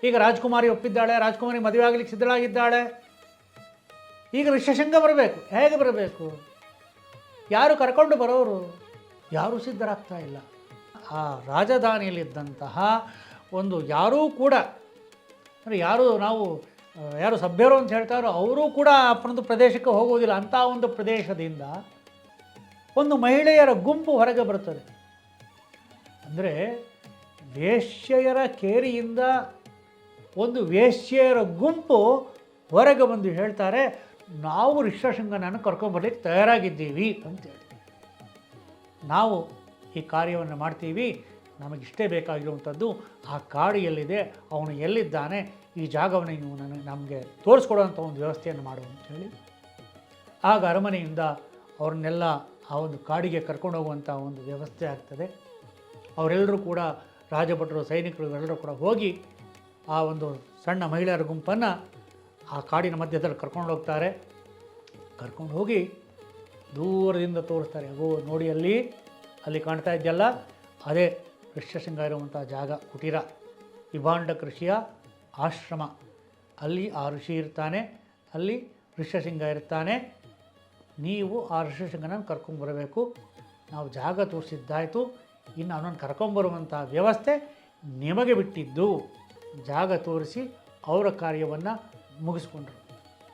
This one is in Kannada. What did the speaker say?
ಈಗ ರಾಜ್ಕುಮಾರಿ ಒಪ್ಪಿದ್ದಾಳೆ, ರಾಜ್ಕುಮಾರಿ ಮದುವೆ ಆಗಲಿಕ್ಕೆ ಸಿದ್ಧಳಾಗಿದ್ದಾಳೆ. ಈಗ ಋಷ್ಯಶೃಂಗ ಬರಬೇಕು. ಹೇಗೆ ಬರಬೇಕು? ಯಾರು ಕರ್ಕೊಂಡು ಬರೋರು? ಯಾರೂ ಸಿದ್ಧರಾಗ್ತಾ ಇಲ್ಲ. ಆ ರಾಜಧಾನಿಯಲ್ಲಿದ್ದಂತಹ ಒಂದು ಯಾರೂ ಕೂಡ ಅಂದರೆ ಯಾರು ಸಭ್ಯರು ಅಂತ ಹೇಳ್ತಾರೋ ಅವರೂ ಕೂಡ ಅಪ್ಪನದು ಪ್ರದೇಶಕ್ಕೆ ಹೋಗುವುದಿಲ್ಲ. ಅಂಥ ಒಂದು ಪ್ರದೇಶದಿಂದ ಒಂದು ಮಹಿಳೆಯರ ಗುಂಪು ಹೊರಗೆ ಬರ್ತದೆ. ಅಂದರೆ ವೇಶ್ಯೆಯರ ಕೇರಿಯಿಂದ ಒಂದು ವೇಶ್ಯೆಯರ ಗುಂಪು ಹೊರಗೆ ಬಂದು ಹೇಳ್ತಾರೆ, ನಾವು ಋಷ್ಯಶೃಂಗನನ್ನು ಕರ್ಕೊಂಬರ್ಲಿಕ್ಕೆ ತಯಾರಾಗಿದ್ದೀವಿ ಅಂತೇಳಿ. ನಾವು ಈ ಕಾರ್ಯವನ್ನು ಮಾಡ್ತೀವಿ, ನಮಗಿಷ್ಟೇ ಬೇಕಾಗಿರುವಂಥದ್ದು ಆ ಕಾಡು ಎಲ್ಲಿದೆ, ಅವನು ಎಲ್ಲಿದ್ದಾನೆ, ಈ ಜಾಗವನ್ನು ನೀವು ನಮಗೆ ತೋರಿಸ್ಕೊಡುವಂಥ ಒಂದು ವ್ಯವಸ್ಥೆಯನ್ನು ಮಾಡು ಅಂಥೇಳಿ. ಆಗ ಅರಮನೆಯಿಂದ ಅವ್ರನ್ನೆಲ್ಲ ಆ ಒಂದು ಕಾಡಿಗೆ ಕರ್ಕೊಂಡು ಹೋಗುವಂಥ ಒಂದು ವ್ಯವಸ್ಥೆ ಆಗ್ತದೆ. ಅವರೆಲ್ಲರೂ ಕೂಡ ರಾಜಭಟರು, ಸೈನಿಕರು ಎಲ್ಲರೂ ಕೂಡ ಹೋಗಿ ಆ ಒಂದು ಸಣ್ಣ ಮಹಿಳೆಯರ ಗುಂಪನ್ನು ಆ ಕಾಡಿನ ಮಧ್ಯದಲ್ಲಿ ಕರ್ಕೊಂಡು ಹೋಗ್ತಾರೆ. ಕರ್ಕೊಂಡು ಹೋಗಿ ದೂರದಿಂದ ತೋರಿಸ್ತಾರೆ. ಅಗೋ ನೋಡಿ, ಅಲ್ಲಿ ಕಾಣ್ತಾ ಇದೆಯಲ್ಲ, ಅದೇ ಋಷ್ಯಶೃಂಗ ಇರುವಂಥ ಜಾಗ, ಕುಟೀರ, ವಿಭಾಂಡಕ ಋಷಿಯ ಆಶ್ರಮ. ಅಲ್ಲಿ ಆ ಋಷಿ ಇರ್ತಾನೆ, ಅಲ್ಲಿ ಋಷ್ಯಶೃಂಗ ಇರ್ತಾನೆ. ನೀವು ಆ ಋಷ್ಯಶೃಂಗನ ಕರ್ಕೊಂಬರಬೇಕು. ನಾವು ಜಾಗ ತೋರಿಸಿದ್ದಾಯಿತು, ಇನ್ನು ಅವನನ್ನು ಕರ್ಕೊಂಬರುವಂಥ ವ್ಯವಸ್ಥೆ ನಿಮಗೆ ಬಿಟ್ಟಿದ್ದು. ಜಾಗ ತೋರಿಸಿ ಅವರ ಕಾರ್ಯವನ್ನು ಮುಗಿಸ್ಕೊಂಡ್ರು.